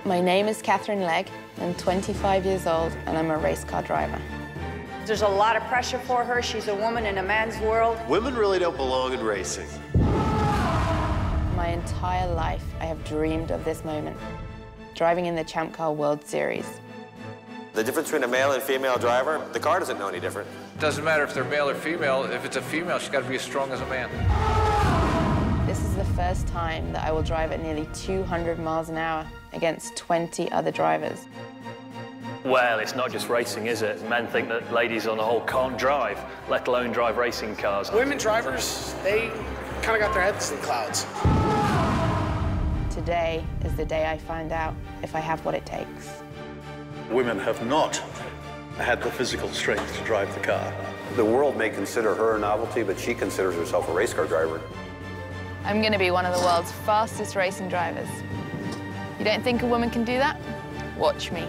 My name is Katherine Legge. I'm 25 years old and I'm a race car driver. There's a lot of pressure for her. She's a woman in a man's world. Women really don't belong in racing. My entire life, I have dreamed of this moment, driving in the Champ Car World Series. The difference between a male and female driver, the car doesn't know any different. Doesn't matter if they're male or female. If it's a female, she's got to be as strong as a man. This is the first time that I will drive at nearly 200 miles an hour against 20 other drivers. Well, it's not just racing, is it? Men think that ladies on the whole can't drive, let alone drive racing cars. Women drivers, they kind of got their heads in the clouds. Today is the day I find out if I have what it takes. Women have not had the physical strength to drive the car. The world may consider her a novelty, but she considers herself a race car driver. I'm going to be one of the world's fastest racing drivers. You don't think a woman can do that? Watch me.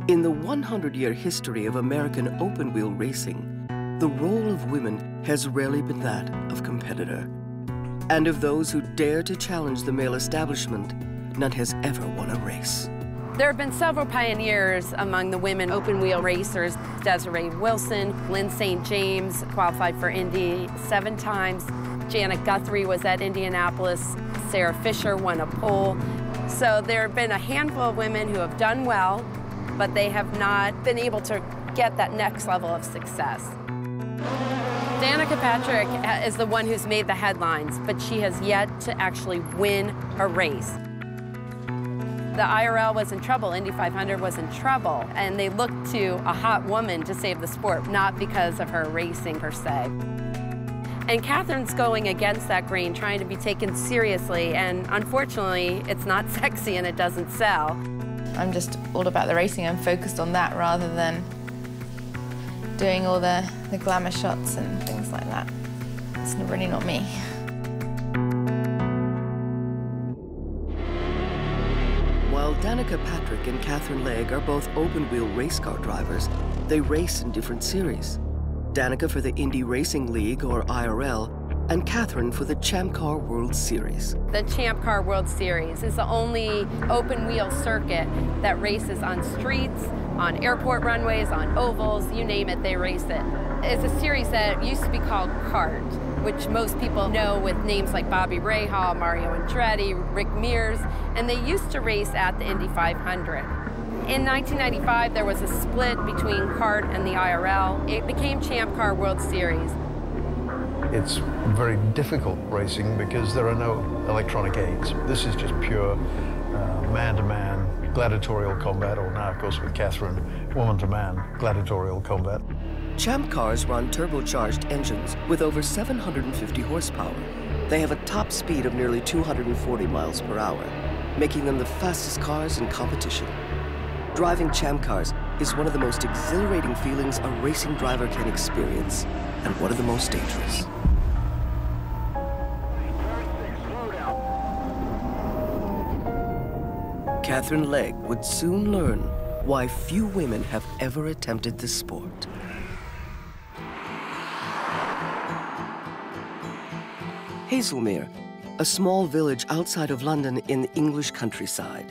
In the 100-year history of American open-wheel racing, the role of women has rarely been that of competitor. And of those who dare to challenge the male establishment, none has ever won a race. There have been several pioneers among the women open-wheel racers. Desiree Wilson, Lynn St. James qualified for Indy 7 times. Janet Guthrie was at Indianapolis. Sarah Fisher won a pole. So there have been a handful of women who have done well, but they have not been able to get that next level of success. Danica Patrick is the one who's made the headlines, but she has yet to actually win a race. The IRL was in trouble, Indy 500 was in trouble, and they looked to a hot woman to save the sport, not because of her racing per se. And Katherine's going against that grain, trying to be taken seriously, and unfortunately, it's not sexy and it doesn't sell. I'm just all about the racing. I'm focused on that rather than doing all the glamour shots and things like that. It's really not me. While Danica Patrick and Katherine Legge are both open-wheel race car drivers, they race in different series. Danica for the Indy Racing League, or IRL, and Katherine for the Champ Car World Series. The Champ Car World Series is the only open-wheel circuit that races on streets, on airport runways, on ovals, you name it, they race it. It's a series that used to be called CART, which most people know with names like Bobby Rahal, Mario Andretti, Rick Mears, and they used to race at the Indy 500. In 1995, there was a split between CART and the IRL. It became Champ Car World Series. It's very difficult racing because there are no electronic aids. This is just pure man-to-man gladiatorial combat, or now, of course, with Katherine, woman-to-man gladiatorial combat. Champ cars run turbocharged engines with over 750 horsepower. They have a top speed of nearly 240 miles per hour, making them the fastest cars in competition. Driving Champ cars is one of the most exhilarating feelings a racing driver can experience, and one of the most dangerous. Katherine Legge would soon learn why few women have ever attempted this sport. Hazelmere, a small village outside of London in the English countryside.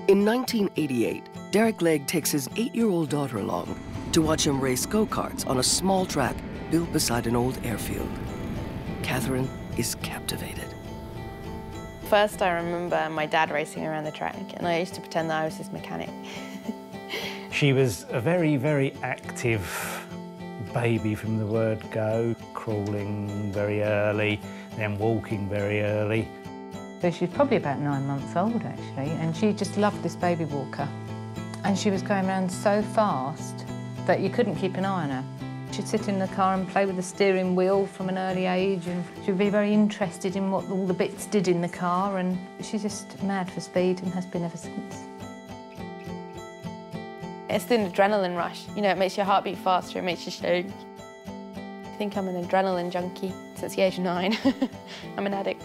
In 1988, Derek Legge takes his 8-year-old daughter along to watch him race go-karts on a small track built beside an old airfield. Katherine is captivated. First, I remember my dad racing around the track, and I used to pretend that I was his mechanic. She was a very, very active baby from the word go, crawling very early, then walking very early. So she's probably about 9 months old, actually, and she just loved this baby walker. And she was going around so fast that you couldn't keep an eye on her. She'd sit in the car and play with the steering wheel from an early age, and she'd be very interested in what all the bits did in the car, and she's just mad for speed and has been ever since. It's an adrenaline rush. You know, it makes your heart beat faster, it makes you shake. I think I'm an adrenaline junkie since the age of 9. I'm an addict.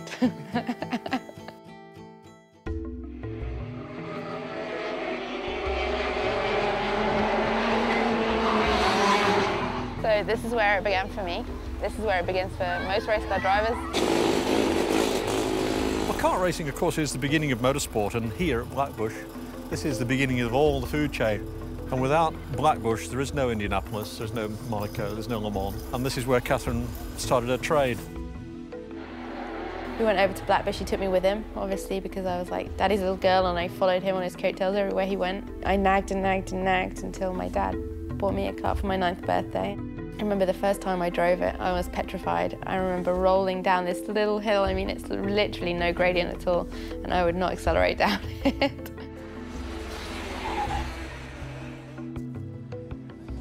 So this is where it began for me. This is where it begins for most race car drivers. Well, kart racing, of course, is the beginning of motorsport, and here at Blackbush, this is the beginning of all the food chain. And without Blackbush, there is no Indianapolis, there's no Monaco, there's no Le Mans, and this is where Catherine started her trade. We went over to Blackbush, he took me with him, obviously, because I was like Daddy's little girl, and I followed him on his coattails everywhere he went. I nagged and nagged and nagged until my dad bought me a car for my 9th birthday. I remember the first time I drove it, I was petrified. I remember rolling down this little hill. I mean, it's literally no gradient at all, and I would not accelerate down it.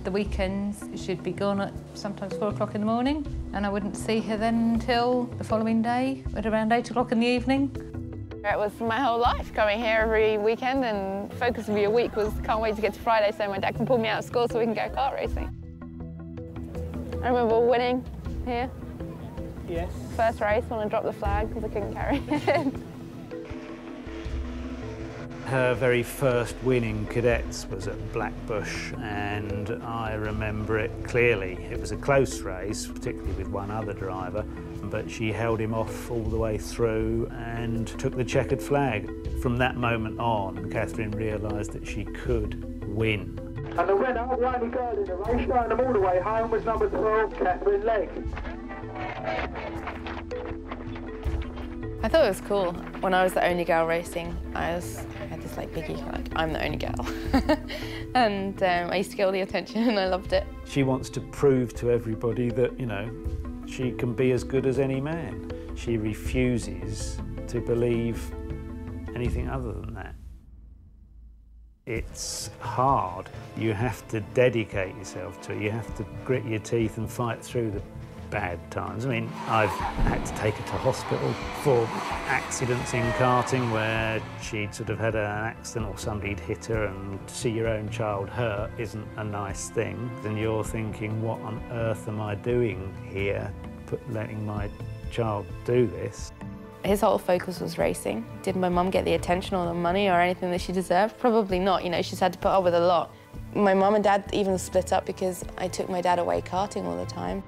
The weekends she'd be gone at sometimes 4 o'clock in the morning, and I wouldn't see her then until the following day at around 8 o'clock in the evening. It was my whole life, coming here every weekend, and the focus of your week was can't wait to get to Friday so my dad can pull me out of school so we can go kart racing. I remember winning here. Yes. First race when I dropped the flag because I couldn't carry it. Her very first win in cadets was at Blackbush, and I remember it clearly. It was a close race, particularly with one other driver, but she held him off all the way through and took the checkered flag. From that moment on, Catherine realised that she could win. And the winner, the only girl in the race, showing them all the way home, was number 12, Catherine Legg. I thought it was cool. When I was the only girl racing, I had this like biggie, like I'm the only girl. And I used to get all the attention and I loved it. She wants to prove to everybody that, you know, she can be as good as any man. She refuses to believe anything other than that. It's hard. You have to dedicate yourself to it. You have to grit your teeth and fight through the bad times. I mean, I've had to take her to hospital for accidents in karting where she'd sort of had an accident or somebody'd hit her, and to see your own child hurt isn't a nice thing. And you're thinking, what on earth am I doing here, letting my child do this? His whole focus was racing. Did my mum get the attention or the money or anything that she deserved? Probably not, you know, she's had to put up with a lot. My mum and dad even split up because I took my dad away karting all the time.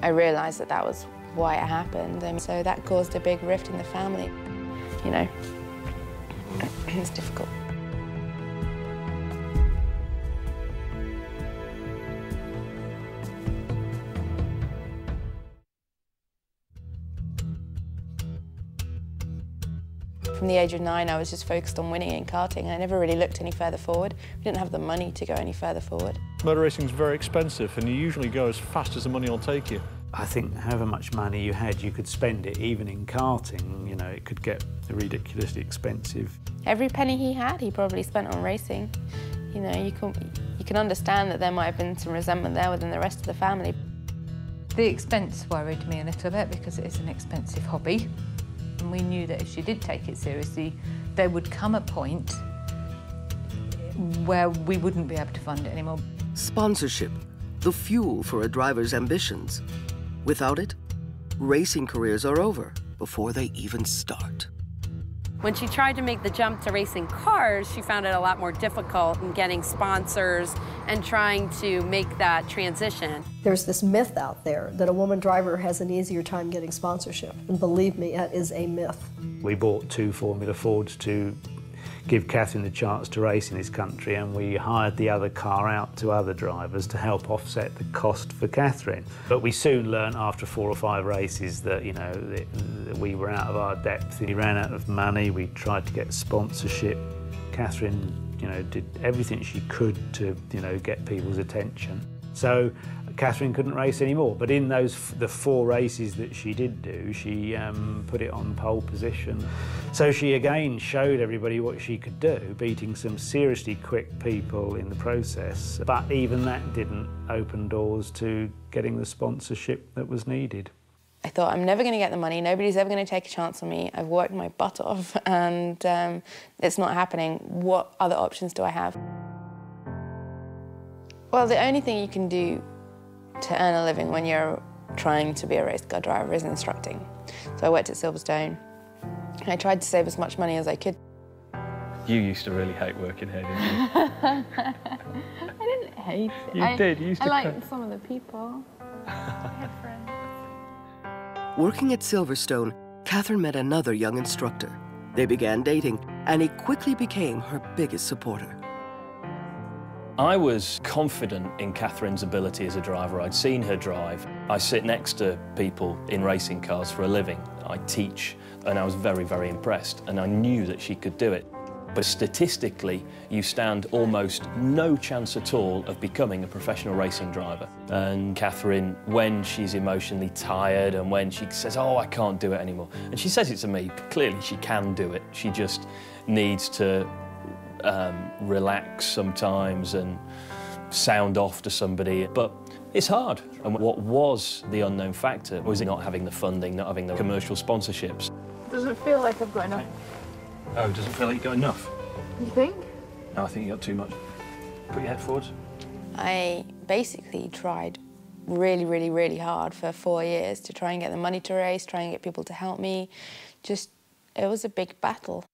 I realised that that was why it happened, and so that caused a big rift in the family. You know, it's difficult. From the age of 9, I was just focused on winning in karting. I never really looked any further forward. We didn't have the money to go any further forward. Motor racing is very expensive, and you usually go as fast as the money will take you. I think however much money you had, you could spend it. Even in karting, you know, it could get ridiculously expensive. Every penny he had, he probably spent on racing. You know, you can understand that there might have been some resentment there within the rest of the family. The expense worried me a little bit because it is an expensive hobby. And we knew that if she did take it seriously, there would come a point where we wouldn't be able to fund it anymore. Sponsorship, the fuel for a driver's ambitions. Without it, racing careers are over before they even start. When she tried to make the jump to racing cars, she found it a lot more difficult in getting sponsors and trying to make that transition. There's this myth out there that a woman driver has an easier time getting sponsorship, and believe me, that is a myth. We bought 2 Formula Fords to give Catherine the chance to race in this country, and we hired the other car out to other drivers to help offset the cost for Catherine. But we soon learned after 4 or 5 races that, you know, that we were out of our depth. We ran out of money, we tried to get sponsorship. Catherine, you know, did everything she could to, you know, get people's attention. So Catherine couldn't race anymore, but in the 4 races that she did do, she put it on pole position. So she again showed everybody what she could do, beating some seriously quick people in the process. But even that didn't open doors to getting the sponsorship that was needed. I thought, I'm never going to get the money, nobody's ever going to take a chance on me. I've worked my butt off and it's not happening. What other options do I have? Well, the only thing you can do to earn a living when you're trying to be a race car driver is instructing. So I worked at Silverstone. I tried to save as much money as I could. You used to really hate working here, didn't you? I didn't hate it. You did. You used to. I liked some of the people. I had friends. Working at Silverstone, Catherine met another young instructor. They began dating, and he quickly became her biggest supporter. I was confident in Catherine's ability as a driver. I'd seen her drive. I sit next to people in racing cars for a living. I teach, and I was very, very impressed, and I knew that she could do it. But statistically, you stand almost no chance at all of becoming a professional racing driver. And Catherine, when she's emotionally tired and when she says, oh, I can't do it anymore, and she says it to me, clearly she can do it. She just needs to relax sometimes and sound off to somebody, but it's hard. And what was the unknown factor was not having the funding, not having the commercial sponsorships. Does it feel like I've got enough? Oh, doesn't feel like you got enough? You think? No, I think you got too much. Put your head forwards. I basically tried really, really, really hard for 4 years to try and get the money to race, try and get people to help me. Just, it was a big battle.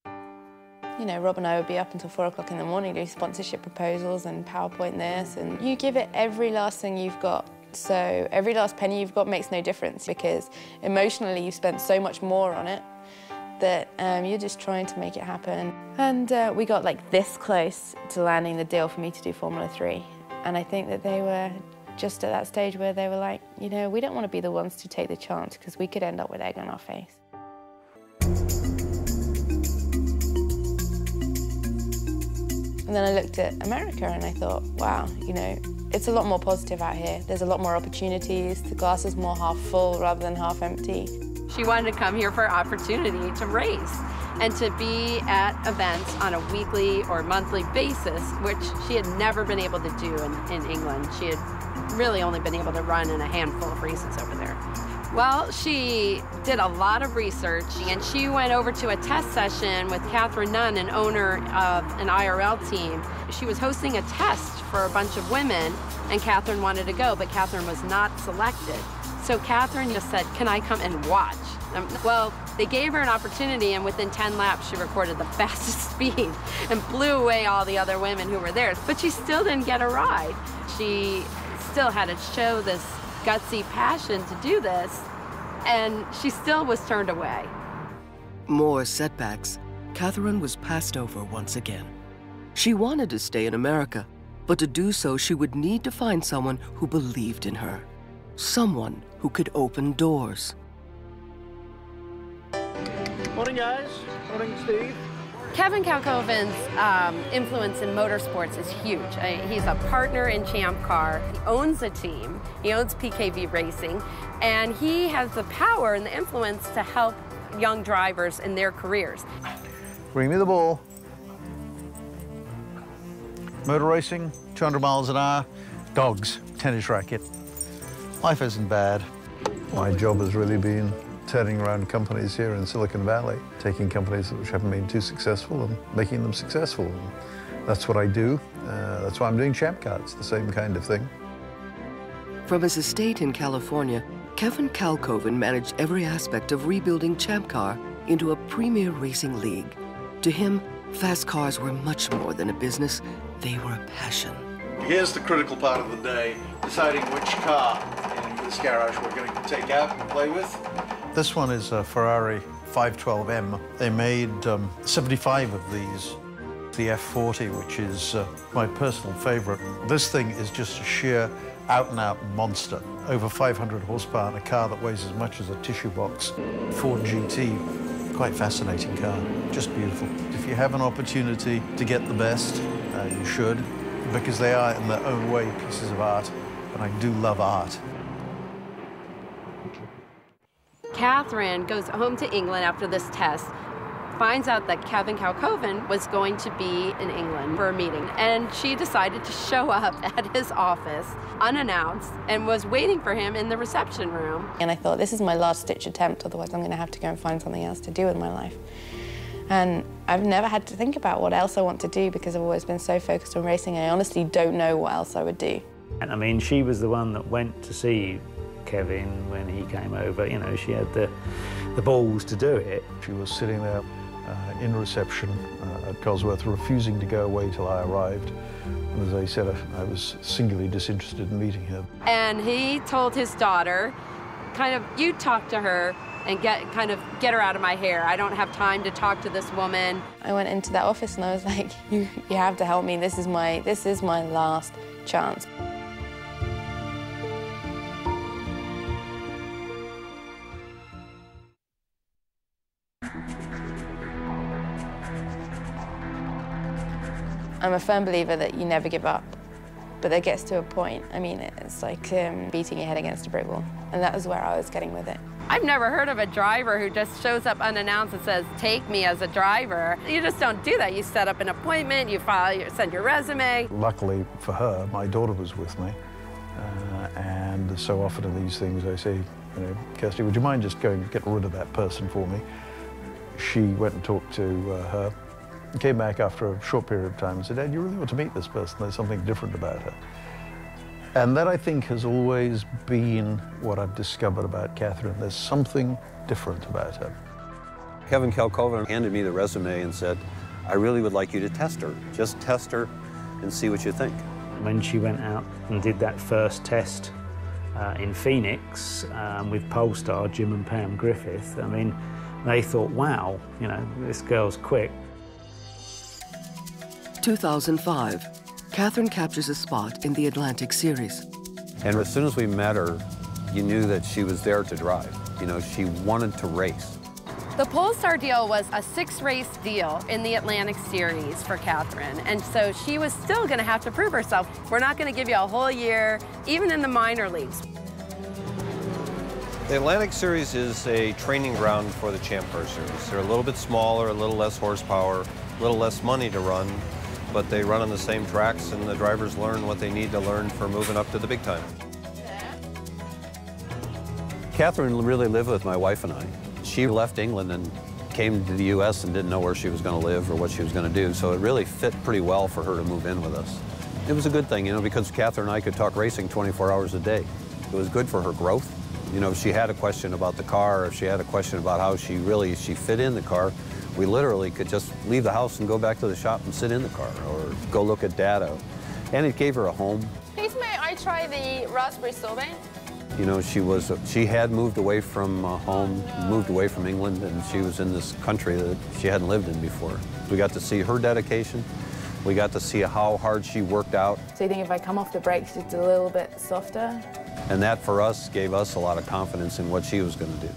You know, Rob and I would be up until 4 o'clock in the morning doing sponsorship proposals and PowerPoint this, and you give it every last thing you've got. So every last penny you've got makes no difference because emotionally you've spent so much more on it that you're just trying to make it happen. And we got like this close to landing the deal for me to do Formula 3. And I think that they were just at that stage where they were like, you know, we don't want to be the ones to take the chance because we could end up with egg on our face. And then I looked at America and I thought, wow, you know, it's a lot more positive out here. There's a lot more opportunities. The glass is more half full rather than half empty. She wanted to come here for opportunity to race and to be at events on a weekly or monthly basis, which she had never been able to do in England. She had really only been able to run in a handful of races over there. Well, she did a lot of research, and she went over to a test session with Catherine Nunn, an owner of an IRL team. She was hosting a test for a bunch of women, and Catherine wanted to go, but Catherine was not selected. So Catherine just said, can I come and watch? Well, they gave her an opportunity, and within 10 laps, she recorded the fastest speed and blew away all the other women who were there. But she still didn't get a ride. She still had to show this gutsy passion to do this, and she still was turned away. More setbacks. Catherine was passed over once again. She wanted to stay in America, but to do so, she would need to find someone who believed in her. Someone who could open doors. Morning, guys. Morning, Steve. Kevin Kalkoven's influence in motorsports is huge. He's a partner in Champ Car. He owns a team. He owns PKV Racing. And he has the power and the influence to help young drivers in their careers. Bring me the ball. Motor racing, 200 miles an hour, dogs, tennis racket. Life isn't bad. My job has really been turning around companies here in Silicon Valley, taking companies which haven't been too successful and making them successful. And that's what I do. That's why I'm doing Champ Car. It's the same kind of thing. From his estate in California, Kevin Kalkoven managed every aspect of rebuilding Champ Car into a premier racing league. To him, fast cars were much more than a business. They were a passion. Here's the critical part of the day, deciding which car in this garage we're going to take out and play with. This one is a Ferrari 512M. They made 75 of these. The F40, which is my personal favorite. This thing is just a sheer out-and-out monster. Over 500 horsepower in a car that weighs as much as a tissue box. Ford GT, quite fascinating car, just beautiful. If you have an opportunity to get the best, you should, because they are, in their own way, pieces of art, and I do love art. Catherine goes home to England after this test, finds out that Kevin Kalkoven was going to be in England for a meeting, and she decided to show up at his office unannounced and was waiting for him in the reception room. And I thought, this is my last-ditch attempt, otherwise I'm going to have to go and find something else to do with my life. And I've never had to think about what else I want to do because I've always been so focused on racing. I honestly don't know what else I would do. And I mean, she was the one that went to see Kevin when he came over. You know, she had the balls to do it. She was sitting there in reception at Cosworth, refusing to go away till I arrived. And as I said, I was singularly disinterested in meeting her. And he told his daughter, kind of, you talk to her and get her out of my hair. I don't have time to talk to this woman. I went into that office and I was like, you have to help me. This is my last chance. I'm a firm believer that you never give up, but there gets to a point. I mean, it's like beating your head against a brick wall, and that was where I was getting with it. I've never heard of a driver who just shows up unannounced and says, take me as a driver. You just don't do that. You set up an appointment, you send your resume. Luckily for her, my daughter was with me, and so often in these things I say, you know, Kirsty, would you mind just going and get rid of that person for me? She went and talked to her. Came back after a short period of time and said, Dad, you really want to meet this person. There's something different about her. And that, I think, has always been what I've discovered about Catherine. There's something different about her. Kevin Kalkova handed me the resume and said, I really would like you to test her. Just test her and see what you think. When she went out and did that first test in Phoenix with Polestar, Jim and Pam Griffith, I mean, they thought, wow, you know, this girl's quick. 2005, Catherine captures a spot in the Atlantic Series. And as soon as we met her, you knew that she was there to drive. You know, she wanted to race. The Polestar deal was a 6-race deal in the Atlantic Series for Catherine, and so she was still going to have to prove herself. We're not going to give you a whole year, even in the minor leagues. The Atlantic Series is a training ground for the Champ Car Series. They're a little bit smaller, a little less horsepower, a little less money to run, but they run on the same tracks and the drivers learn what they need to learn for moving up to the big time. Catherine really lived with my wife and I. She left England and came to the U.S. and didn't know where she was going to live or what she was going to do, so it really fit pretty well for her to move in with us. It was a good thing, you know, because Catherine and I could talk racing 24 hours a day. It was good for her growth. You know, if she had a question about the car, if she had a question about how she fit in the car, we literally could just leave the house and go back to the shop and sit in the car or go look at data. And it gave her a home. Please may I try the raspberry sorbet? You know, she had moved away from home, moved away from England, and she was in this country that she hadn't lived in before. We got to see her dedication. We got to see how hard she worked out. So you think if I come off the brakes just a little bit softer? And that, for us, gave us a lot of confidence in what she was going to do.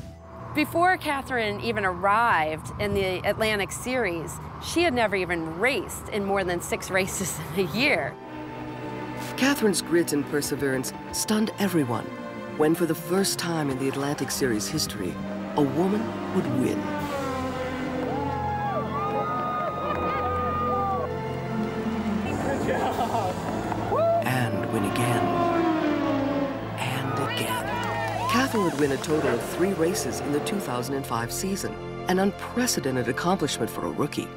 Before Catherine even arrived in the Atlantic Series, she had never even raced in more than 6 races in a year. Catherine's grit and perseverance stunned everyone when, for the first time in the Atlantic Series history, a woman would win. And win again. And again. Catherine would win a total of 3 races in the 2005 season, an unprecedented accomplishment for a rookie,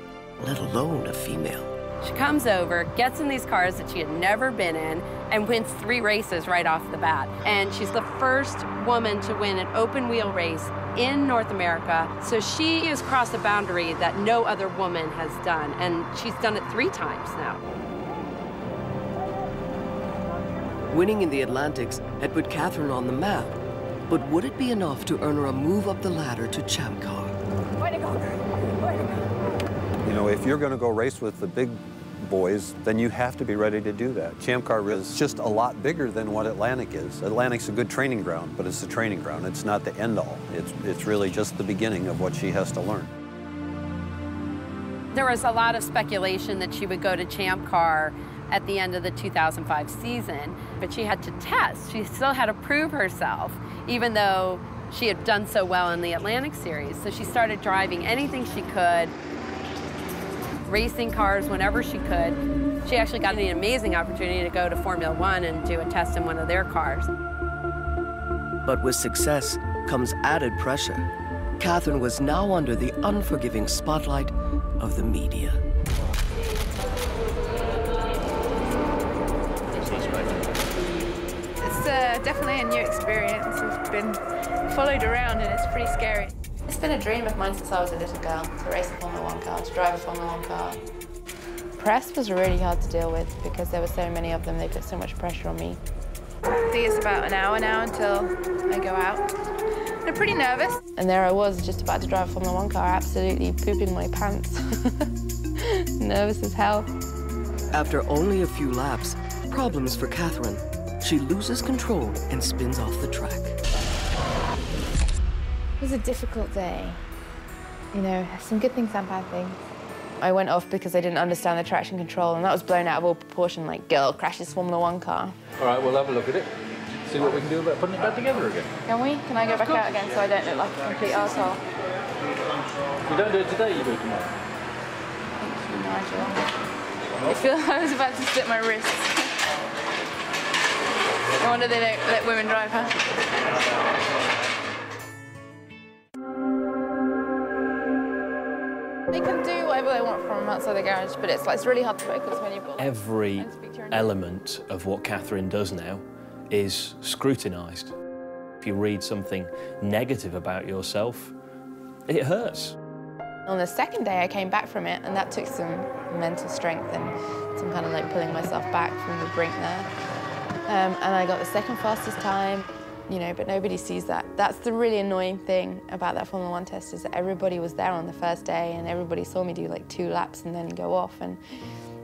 let alone a female. She comes over, gets in these cars that she had never been in, and wins 3 races right off the bat. And she's the first woman to win an open wheel race in North America. So she has crossed a boundary that no other woman has done, and she's done it 3 times now. Winning in the Atlantics had put Catherine on the map, but would it be enough to earn her a move up the ladder to Champ Car? Way to go, girl. Way to go. You know, if you're going to go race with the big boys, then you have to be ready to do that. Champ Car is just a lot bigger than what Atlantic is. Atlantic's a good training ground, but it's a training ground. It's not the end-all. It's really just the beginning of what she has to learn. There was a lot of speculation that she would go to Champ Car at the end of the 2005 season, but she had to test. She still had to prove herself, even though she had done so well in the Atlantic Series. So she started driving anything she could, racing cars whenever she could. She actually got an amazing opportunity to go to Formula One and do a test in one of their cars. But with success comes added pressure. Catherine was now under the unforgiving spotlight of the media. It's definitely a new experience. We've been followed around and it's pretty scary. It's been a dream of mine since I was a little girl, to race a Formula 1 car, to drive a Formula 1 car. Press was really hard to deal with because there were so many of them, they put so much pressure on me. I think it's about an hour now until I go out. I'm pretty nervous. And there I was, just about to drive a Formula 1 car, absolutely pooping my pants. Nervous as hell. After only a few laps, problems for Catherine. She loses control and spins off the track. It was a difficult day. You know, some good things and bad things. I went off because I didn't understand the traction control, and that was blown out of all proportion, like, girl crashes Formula 1 car. All right, we'll have a look at it. See what we can do about putting it back together again. Can we? Can I go back out again so I don't look like a complete arsehole? If you don't do it today, you do it tomorrow. Thank you, Nigel. I feel I was about to split my wrists. No wonder they don't let women drive, huh? They can do whatever they want from outside the garage, but it's really hard to focus when you've got... Every element of what Catherine does now is scrutinised. If you read something negative about yourself, it hurts. On the second day, I came back from it, and that took some mental strength and some kind of like pulling myself back from the brink there. And I got the second fastest time, you know, but nobody sees that. That's the really annoying thing about that Formula 1 test, is that everybody was there on the first day and everybody saw me do like 2 laps and then go off. And,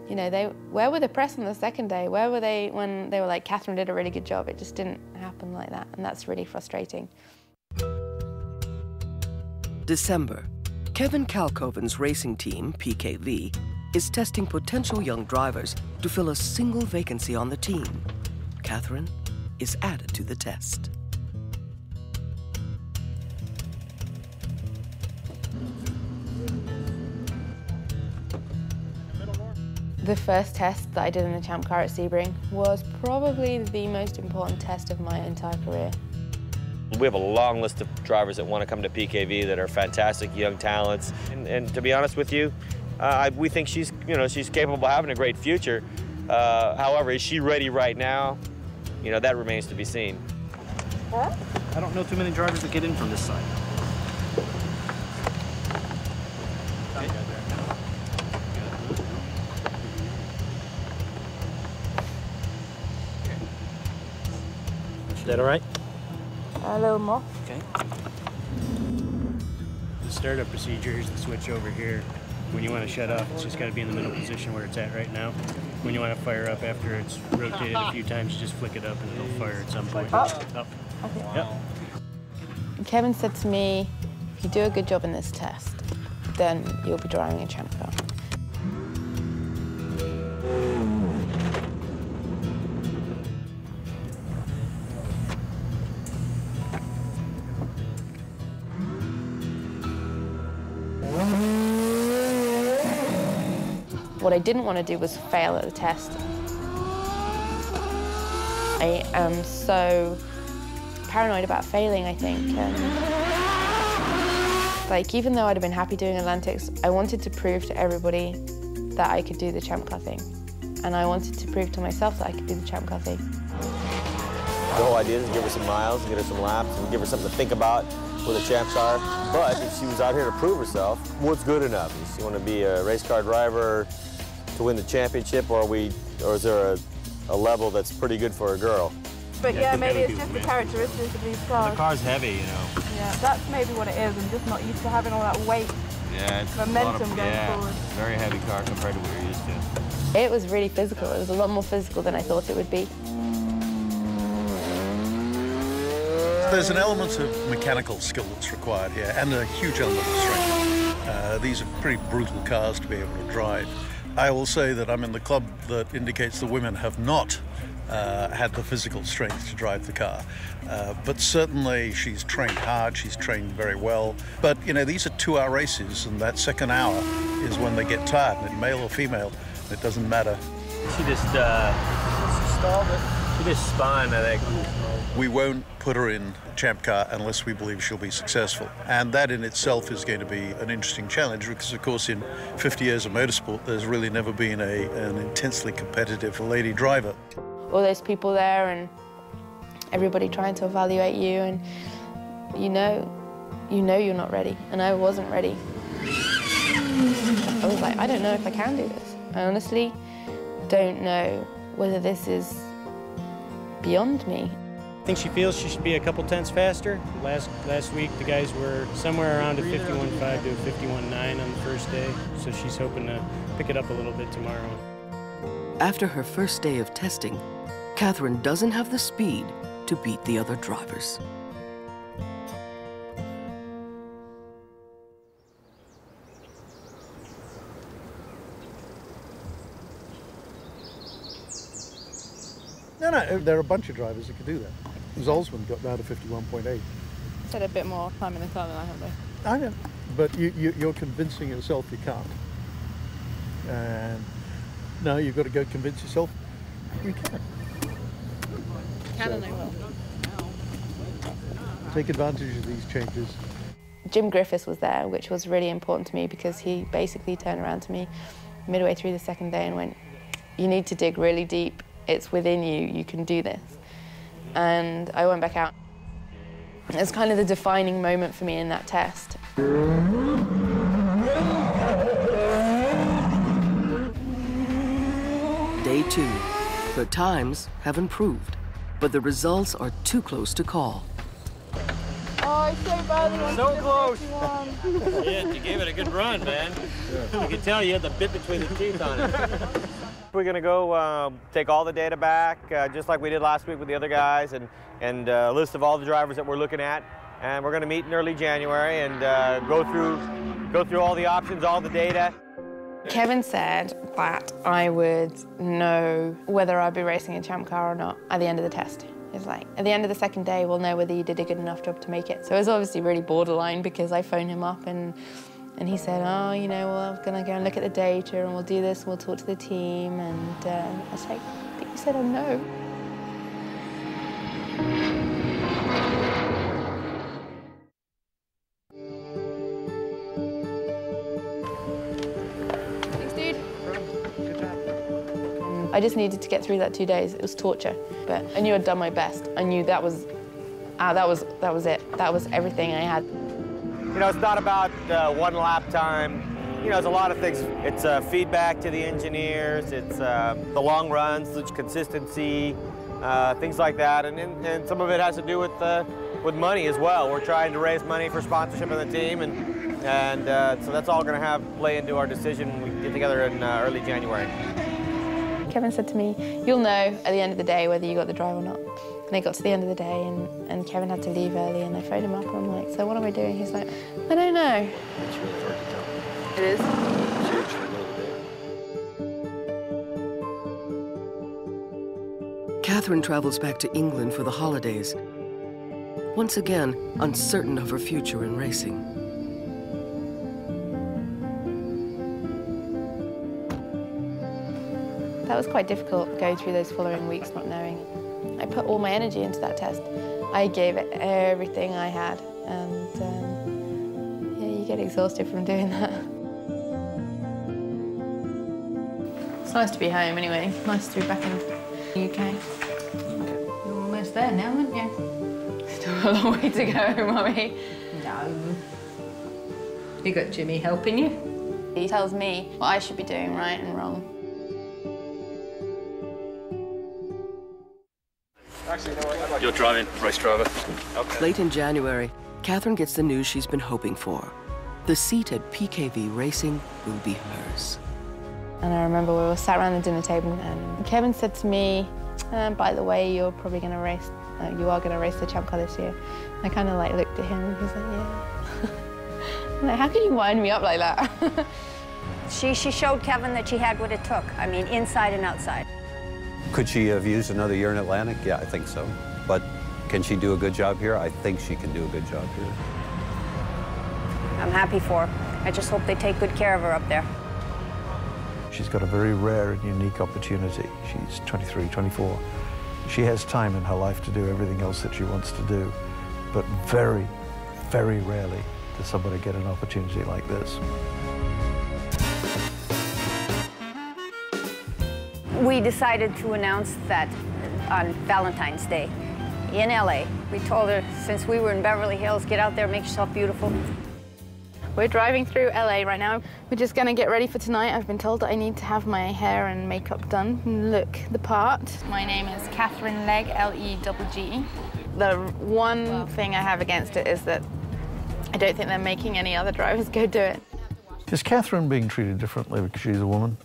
you know, where were the press on the second day? Where were they when they were like, Catherine did a really good job? It just didn't happen like that, and that's really frustrating. December. Kevin Kalkoven's racing team, PKV, is testing potential young drivers to fill a single vacancy on the team. Catherine is added to the test. The first test that I did in the Champ car at Sebring was probably the most important test of my entire career. We have a long list of drivers that want to come to PKV that are fantastic young talents. And to be honest with you, we think she's capable of having a great future. However, is she ready right now? You know, that remains to be seen. What? I don't know too many drivers that get in from this side. Is that all right? A little more. Okay. The startup procedure is the switch over here. When you want to shut off, it's just got to be in the middle position where it's at right now. When you want to fire up after it's rotated a few times, you just flick it up and it'll fire at some point. Up. Okay. Yep. Kevin said to me, if you do a good job in this test, then you'll be driving a Champ car. What I didn't want to do was fail at the test. I am so paranoid about failing, I think. Like, even though I'd have been happy doing Atlantics, I wanted to prove to everybody that I could do the Champ car thing. And I wanted to prove to myself that I could do the Champ car thing. The whole idea is to give her some miles, get her some laps, and give her something to think about with a Champ car. But if she was out here to prove herself, what's good enough? Does she want to be a race car driver to win the championship, or is there a level that's pretty good for a girl? But yeah, maybe it's just the characteristics of these cars. The car's heavy, you know. Yeah, that's maybe what it is. I'm just not used to having all that weight. Yeah, it's momentum going forward. Very heavy car compared to what you're used to. It was really physical. It was a lot more physical than I thought it would be. There's an element of mechanical skill that's required here, and a huge element of strength. These are pretty brutal cars to be able to drive. I will say that I'm in the club that indicates the women have not had the physical strength to drive the car. But certainly she's trained hard, she's trained very well. But, you know, these are 2-hour races, and that second hour is when they get tired, and male or female, it doesn't matter. She just stalled it. She just spun, I think. We won't put her in Champ Car unless we believe she'll be successful. And that in itself is going to be an interesting challenge because, of course, in 50 years of motorsport, there's really never been an intensely competitive lady driver. All those people there and everybody trying to evaluate you, and you know you're not ready, and I wasn't ready. I was like, I don't know if I can do this. I honestly don't know whether this is beyond me. I think she feels she should be a couple tenths faster. Last week, the guys were somewhere around a 51.5 to a 51.9 on the first day, so she's hoping to pick it up a little bit tomorrow. After her first day of testing, Catherine doesn't have the speed to beat the other drivers. No, there are a bunch of drivers that could do that. Zolzman got down to 51.8. Said a bit more time in the car than I have, though. I know, but you're convincing yourself you can't. And now you've got to go convince yourself you can. Can and I will. Take advantage of these changes. Jim Griffiths was there, which was really important to me because he basically turned around to me midway through the second day and went, you need to dig really deep. It's within you, you can do this. And I went back out. It was kind of the defining moment for me in that test. Day 2. Her times have improved, but the results are too close to call. Oh, it's so badly. So close. Yeah, you gave it a good run, man. Yeah. You can tell you had the bit between the teeth on it. We're going to go take all the data back, just like we did last week with the other guys, and a list of all the drivers that we're looking at. And we're going to meet in early January and go through all the options, all the data. Kevin said that I would know whether I'd be racing a Champ Car or not at the end of the test. It's like, at the end of the second day, we'll know whether you did a good enough job to make it. So it was obviously really borderline because I phoned him up and he said, oh, you know, well, I'm going to go and look at the data and we'll do this and we'll talk to the team. And I was like, but you said no. Thanks, dude. Good job. I just needed to get through that 2 days. It was torture, but I knew I'd done my best. I knew that was it. That was everything I had. You know, it's not about one lap time. You know, there's a lot of things. It's feedback to the engineers. It's the long runs, the consistency, things like that. And some of it has to do with money as well. We're trying to raise money for sponsorship of the team, and so that's all going to play into our decision when we get together in early January. Kevin said to me, you'll know at the end of the day whether you got the drive or not. And they got to the end of the day and Kevin had to leave early and I phoned him up and I'm like, so what am I doing? He's like, I don't know. It's really hard to tell. It is? Catherine travels back to England for the holidays, once again uncertain of her future in racing. That was quite difficult going through those following weeks not knowing. I put all my energy into that test. I gave it everything I had and yeah, you get exhausted from doing that. It's nice to be home anyway. Nice to be back in the UK. You're almost there now, aren't you? Still a long way to go, Mummy. No. You got Jimmy helping you? He tells me what I should be doing right and wrong. You're driving, race driver. Okay. Late in January, Catherine gets the news she's been hoping for. The seat at PKV Racing will be hers. And I remember we were sat around the dinner table and Kevin said to me, by the way, you're probably going to race, you are going to race the Champ Car this year. I kind of like looked at him and he was like, yeah. I'm like, how can you wind me up like that? She showed Kevin that she had what it took. I mean, inside and outside. Could she have used another year in Atlantic? Yeah, I think so. But can she do a good job here? I think she can do a good job here. I'm happy for her. I just hope they take good care of her up there. She's got a very rare and unique opportunity. She's 23, 24. She has time in her life to do everything else that she wants to do, but very, very rarely does somebody get an opportunity like this. We decided to announce that on Valentine's Day in LA. We told her, since we were in Beverly Hills, get out there, make yourself beautiful. We're driving through LA right now. We're just gonna get ready for tonight. I've been told that I need to have my hair and makeup done and look the part. My name is Catherine Legge, L-E-G-G. The one thing I have against it is that I don't think they're making any other drivers go do it. Is Catherine being treated differently because she's a woman?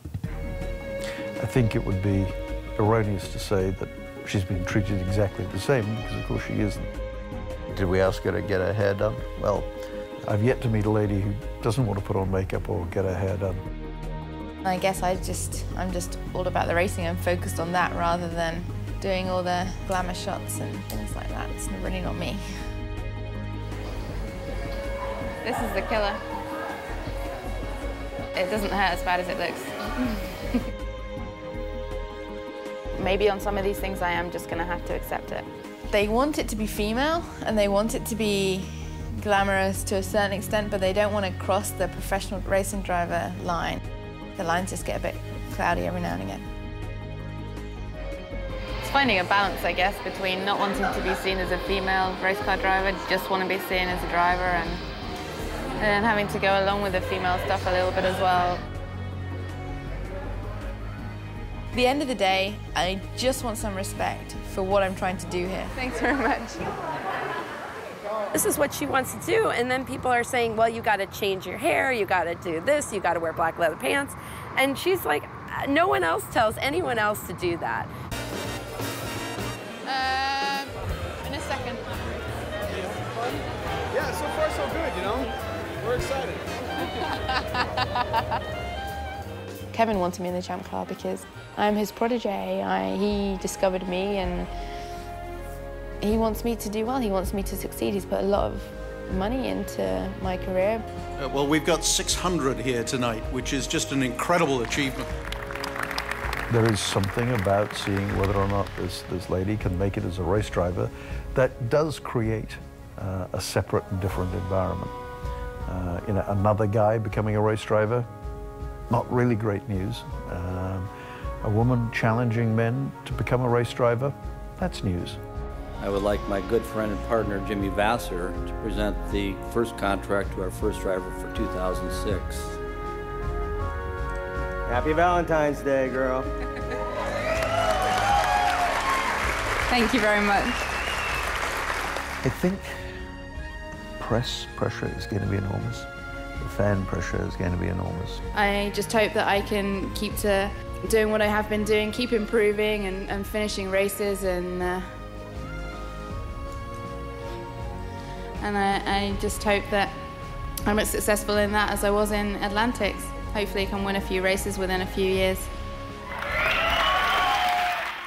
I think it would be erroneous to say that she's being treated exactly the same, because of course she isn't. Did we ask her to get her hair done? Well, I've yet to meet a lady who doesn't want to put on makeup or get her hair done. I guess I'm just all about the racing. I'm focused on that rather than doing all the glamour shots and things like that. It's really not me. This is the killer. It doesn't hurt as bad as it looks. Maybe on some of these things I am just gonna have to accept it. They want it to be female and they want it to be glamorous to a certain extent, but they don't want to cross the professional racing driver line. The lines just get a bit cloudy every now and again. It's finding a balance, I guess, between not wanting to be seen as a female race car driver, just want to be seen as a driver, and having to go along with the female stuff a little bit as well. At the end of the day, I just want some respect for what I'm trying to do here. Thanks very much. This is what she wants to do, and then people are saying, well, you got to change your hair, you got to do this, you got to wear black leather pants. And she's like, no one else tells anyone else to do that. In a second. Yeah, so far so good, you know? We're excited. Kevin wanted me in the Champ Car because I'm his protege. He discovered me and he wants me to do well. He wants me to succeed. He's put a lot of money into my career. Well, we've got 600 here tonight, which is just an incredible achievement. There is something about seeing whether or not this lady can make it as a race driver that does create a separate and different environment. You know, another guy becoming a race driver, not really great news. A woman challenging men to become a race driver, that's news. I would like my good friend and partner, Jimmy Vasser, to present the first contract to our first driver for 2006. Happy Valentine's Day, girl. Thank you very much. I think press pressure is going to be enormous. The fan pressure is going to be enormous. I just hope that I can keep to doing what I have been doing, keep improving and finishing races, and I just hope that I'm as successful in that as I was in Atlantics. Hopefully I can win a few races within a few years.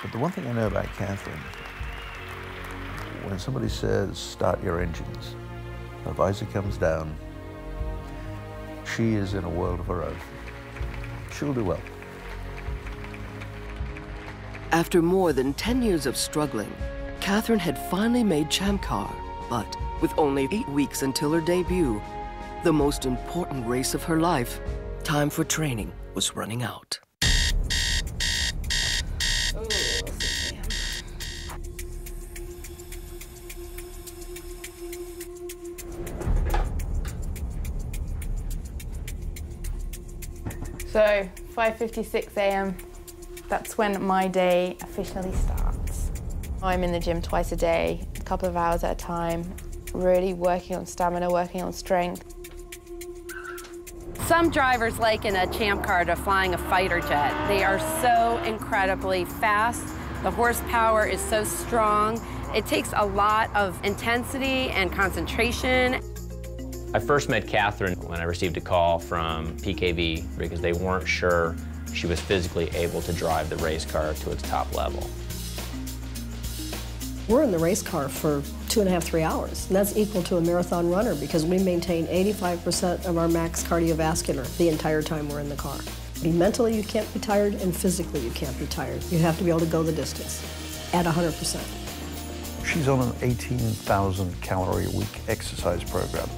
But the one thing I know about Catherine, when somebody says, start your engines, her visor comes down, she is in a world of her own. She'll do well. After more than 10 years of struggling, Catherine had finally made Champ Car, but with only 8 weeks until her debut, the most important race of her life, time for training was running out. So, 5:56 a.m. That's when my day officially starts. I'm in the gym twice a day, a couple of hours at a time, really working on stamina, working on strength. Some drivers liken a Champ Car to flying a fighter jet. They are so incredibly fast. The horsepower is so strong. It takes a lot of intensity and concentration. I first met Catherine when I received a call from PKV because they weren't sure she was physically able to drive the race car to its top level. We're in the race car for 2.5, 3 hours, and that's equal to a marathon runner because we maintain 85% of our max cardiovascular the entire time we're in the car. Mentally, you can't be tired, and physically, you can't be tired. You have to be able to go the distance. at 100%. She's on an 18,000 calorie a week exercise program.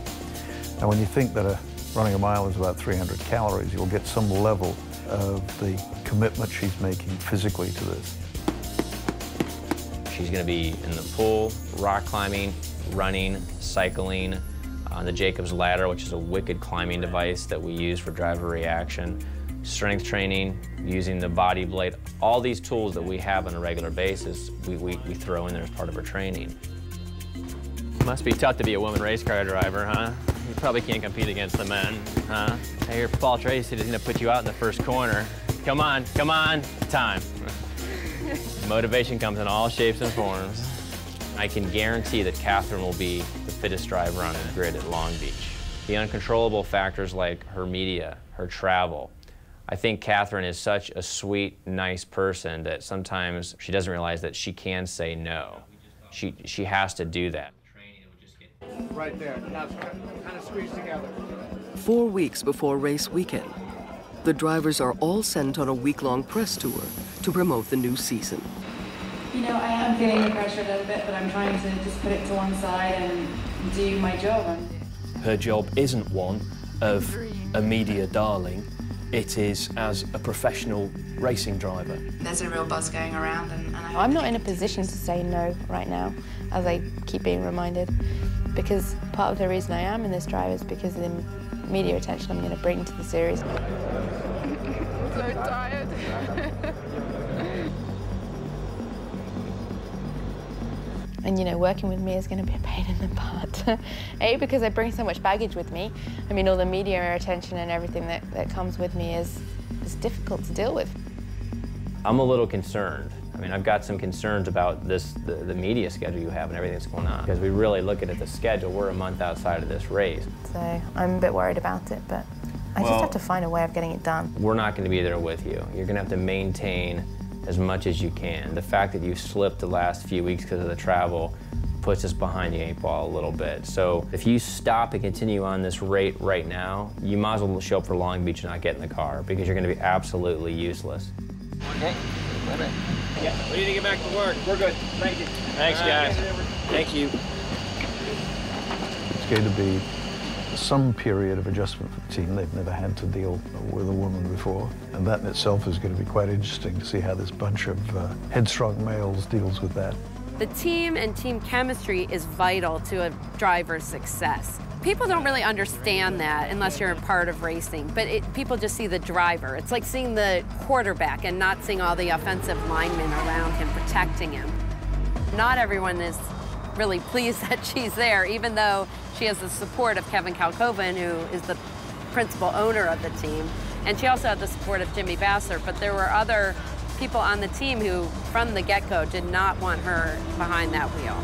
Now, when you think that running a mile is about 300 calories, you'll get some level of the commitment she's making physically to this. She's going to be in the pool, rock climbing, running, cycling, on the Jacob's Ladder, which is a wicked climbing device that we use for driver reaction, strength training, using the body blade. All these tools that we have on a regular basis, we throw in there as part of our training. Must be tough to be a woman race car driver, huh? You probably can't compete against the men, huh? I hear Paul Tracy is going to put you out in the first corner. Come on, time. Motivation comes in all shapes and forms. I can guarantee that Catherine will be the fittest driver on the grid at Long Beach. The uncontrollable factors like her media, her travel. I think Catherine is such a sweet, nice person that sometimes she doesn't realize that she can say no. She has to do that. Right there. Now kind of squeeze together. 4 weeks before race weekend, the drivers are all sent on a week-long press tour to promote the new season. You know, I am feeling the pressure a little bit, but I'm trying to just put it to one side and do my job. Her job isn't one of a media darling. It is as a professional racing driver. There's a real buzz going around, and I'm not in a position to say no right now, as I keep being reminded, because part of the reason I am in this drive is because of the media attention I'm going to bring to the series. I'm so tired. And, you know, working with me is going to be a pain in the butt. A, because I bring so much baggage with me. I mean, all the media attention and everything that comes with me is difficult to deal with. I'm a little concerned. I mean, I've got some concerns about the media schedule you have and everything that's going on. Because we really look at the schedule, we're a month outside of this race. So I'm a bit worried about it, but I just have to find a way of getting it done. We're not going to be there with you. You're going to have to maintain as much as you can. The fact that you slipped the last few weeks because of the travel puts us behind the 8 ball a little bit. So if you stop and continue on this rate right now, you might as well show up for Long Beach and not get in the car because you're going to be absolutely useless. Okay. Yeah, we need to get back to work. We're good. Thank you. Thanks, guys. Thank you. It's going to be some period of adjustment for the team. They've never had to deal with a woman before, and that in itself is going to be quite interesting to see how this bunch of headstrong males deals with that. The team and team chemistry is vital to a driver's success. People don't really understand that unless you're a part of racing, but people just see the driver. It's like seeing the quarterback and not seeing all the offensive linemen around him protecting him. Not everyone is really pleased that she's there, even though she has the support of Kevin Kalkoven, who is the principal owner of the team. And she also had the support of Jimmy Vasser, but there were other people on the team who, from the get-go, did not want her behind that wheel.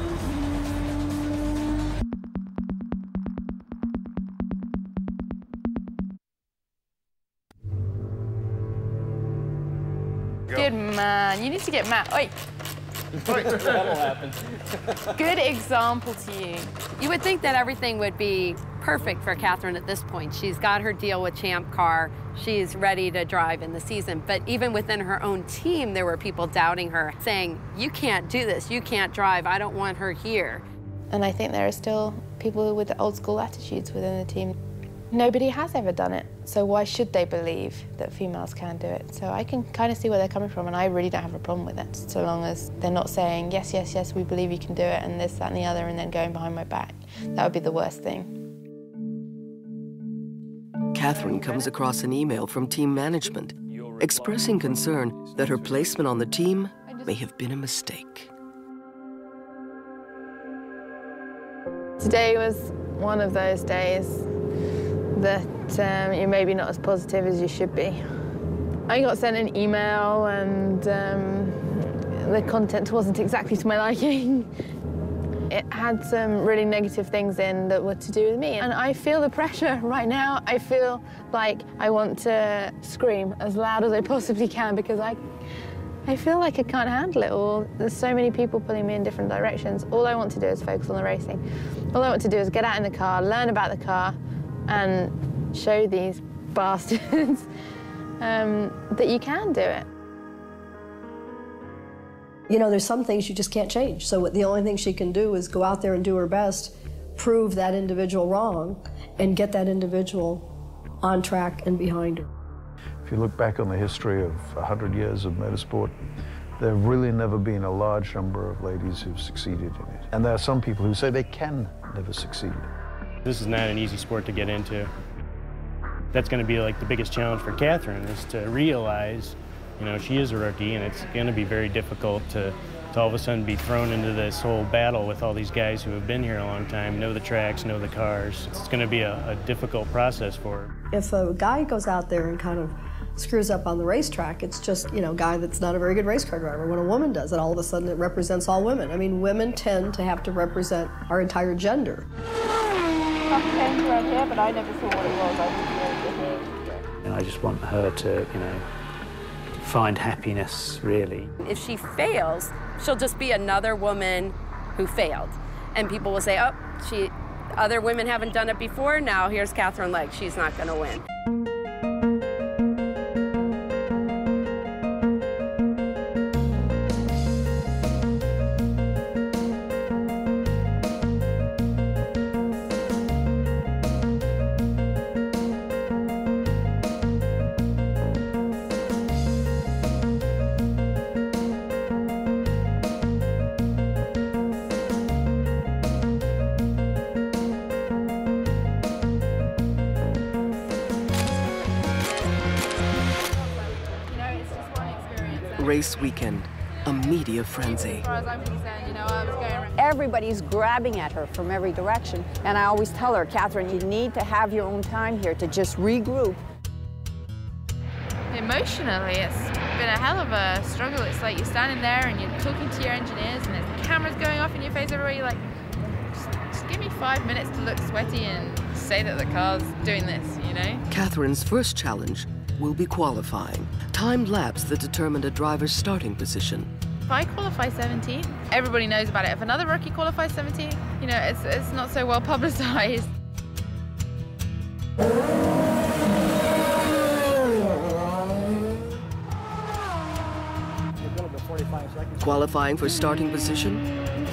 Good man. You need to get Matt. Oi. That'll happen. Good example to you. You would think that everything would be perfect for Catherine at this point. She's got her deal with Champ Car. She's ready to drive in the season. But even within her own team, there were people doubting her, saying, you can't do this, you can't drive, I don't want her here. And I think there are still people with old school attitudes within the team. Nobody has ever done it, so why should they believe that females can do it? So I can kind of see where they're coming from, and I really don't have a problem with it, so long as they're not saying, yes, yes, yes, we believe you can do it, and this, that, and the other, and then going behind my back. That would be the worst thing. Catherine comes across an email from team management expressing concern that her placement on the team may have been a mistake. Today was one of those days that you're maybe not as positive as you should be. I got sent an email and the content wasn't exactly to my liking. It had some really negative things in that were to do with me, and I feel the pressure right now. I feel like I want to scream as loud as I possibly can because I feel like I can't handle it all. There's so many people pulling me in different directions. All I want to do is focus on the racing. All I want to do is get out in the car, learn about the car, and show these bastards that you can do it. You know, there's some things you just can't change. So the only thing she can do is go out there and do her best, prove that individual wrong, and get that individual on track and behind her. If you look back on the history of 100 years of motorsport, there have really never been a large number of ladies who've succeeded in it. And there are some people who say they can never succeed. This is not an easy sport to get into. That's going to be like the biggest challenge for Catherine, is to realize, you know, she is a rookie, and it's going to be very difficult to all of a sudden be thrown into this whole battle with all these guys who have been here a long time, know the tracks, know the cars. It's going to be a difficult process for her. If a guy goes out there and kind of screws up on the racetrack, it's just, you know, a guy that's not a very good race car driver. When a woman does it, all of a sudden it represents all women. I mean, women tend to have to represent our entire gender. I came around here, but I never saw what it was. I didn't know. And I just want her to, you know, find happiness, really. If she fails, she'll just be another woman who failed. And people will say, oh, other women haven't done it before, now here's Katherine Legge, she's not gonna win. Race weekend, a media frenzy. As far as I'm concerned, you know, I was going around. Everybody's grabbing at her from every direction. And I always tell her, Catherine, you need to have your own time here to just regroup. Emotionally, it's been a hell of a struggle. It's like you're standing there and you're talking to your engineers and there's cameras going off in your face everywhere. You're like, just give me 5 minutes to look sweaty and say that the car's doing this, you know? Catherine's first challenge will be qualifying. Timed laps that determined a driver's starting position. If I qualify 17th, everybody knows about it. If another rookie qualifies 17th, you know, it's not so well publicized. Qualifying for starting position,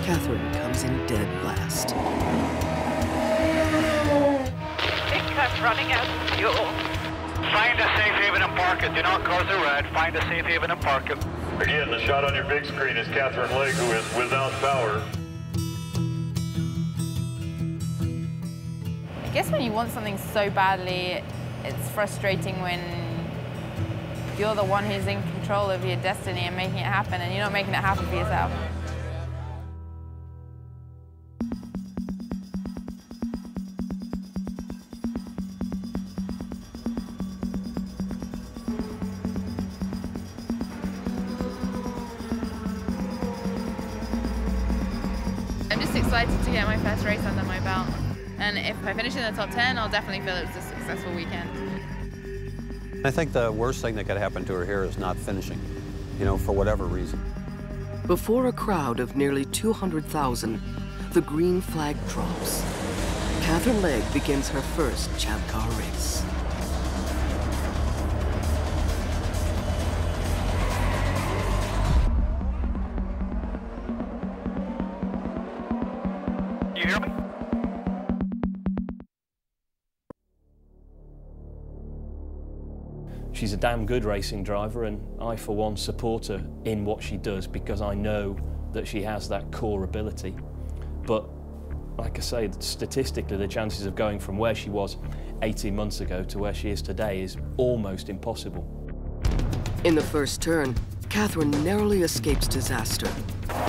Catherine comes in dead last. Big cut's running out of fuel. Find a safe haven and park it. Do not cross the red. Find a safe haven and park it. Again, the shot on your big screen is Catherine Legge, who is without power. I guess when you want something so badly, it's frustrating when you're the one who's in control of your destiny and making it happen, and you're not making it happen for yourself. I'm just excited to get my first race under my belt. And if I finish in the top 10, I'll definitely feel it was a successful weekend. I think the worst thing that could happen to her here is not finishing, you know, for whatever reason. Before a crowd of nearly 200,000, the green flag drops. Catherine Legge begins her first Champ Car race. You hear me? She's a damn good racing driver, and I, for one, support her in what she does because I know that she has that core ability. But, like I say, statistically, the chances of going from where she was 18 months ago to where she is today is almost impossible. In the first turn, Catherine narrowly escapes disaster.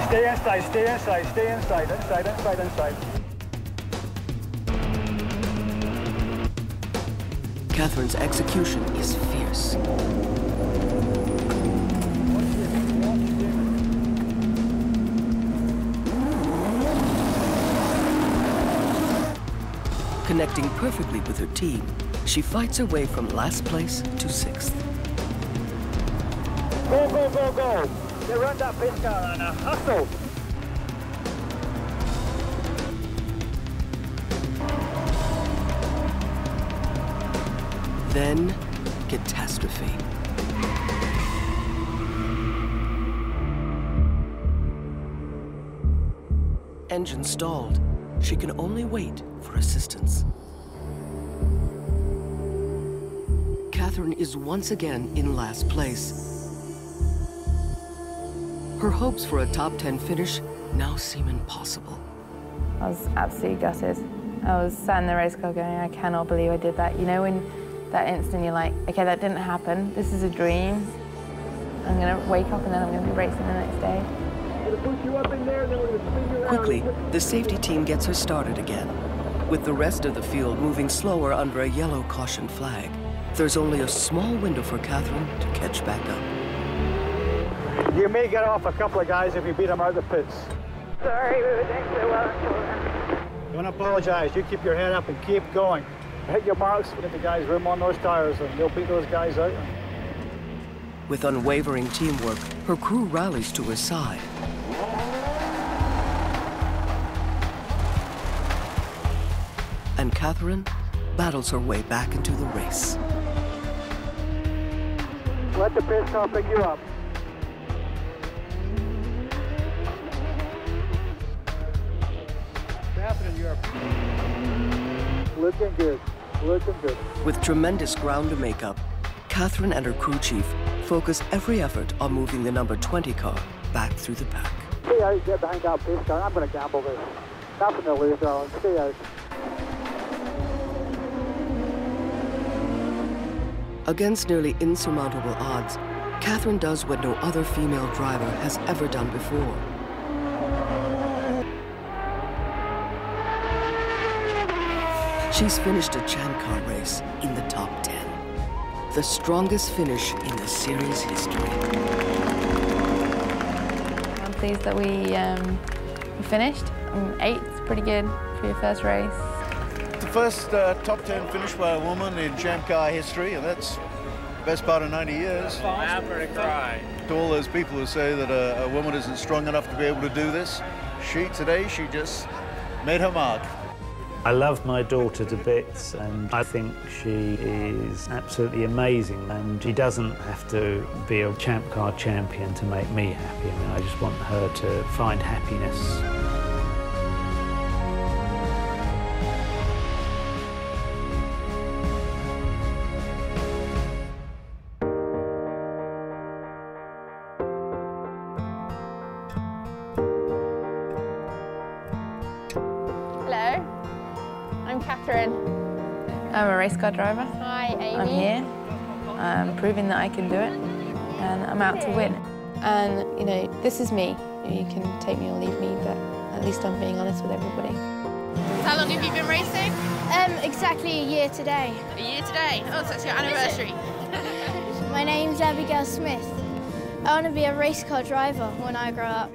Stay inside, stay inside, stay inside, inside, inside, inside. Catherine's execution is fierce. Connecting perfectly with her team, she fights her way from last place to 6th. Go, go, go, go. They run that pace car on a hustle. Then, catastrophe. engine stalled. She can only wait for assistance. Catherine is once again in last place. Her hopes for a top 10 finish now seem impossible. I was absolutely gutted. I was sat in the race car going, I cannot believe I did that. You know, in that instant you're like, okay, that didn't happen. This is a dream. I'm going to wake up and then I'm going to be racing the next day. Quickly, the safety team gets her started again, with the rest of the field moving slower under a yellow caution flag. There's only a small window for Catherine to catch back up. You may get off a couple of guys if you beat them out of the pits. Sorry, we were doing so well until then. Don't apologize. You keep your head up and keep going. Hit your marks, get the guys room on those tires, and you'll beat those guys out. With unwavering teamwork, her crew rallies to her side. And Catherine battles her way back into the race. Let the pit car pick you up. Catherine, you're looking good. Looking good. With tremendous ground to make up, Catherine and her crew chief focus every effort on moving the number 20 car back through the pack. Stay out, get behind that pace car. I'm going to gamble this. Nothing to lose, darling. Stay out. Against nearly insurmountable odds, Catherine does what no other female driver has ever done before. She's finished a Champ Car race in the top 10. The strongest finish in the series history. I'm pleased that we finished. 8's pretty good for your first race. The first top 10 finish by a woman in Champ Car history, and that's the best part of 90 years. To cry. To all those people who say that a woman isn't strong enough to be able to do this, today she just made her mark. I love my daughter to bits, and I think she is absolutely amazing, and she doesn't have to be a Champ Car champion to make me happy. I mean, I just want her to find happiness. Hello, I'm Catherine. I'm a race car driver. Hi, Amy. I'm here. I'm proving that I can do it, and I'm out to win. And, you know, this is me. You can take me or leave me, but at least I'm being honest with everybody. How long have you been racing? Exactly a year today. A year today? Oh, so it's your anniversary. My name's Abigail Smith. I want to be a race car driver when I grow up.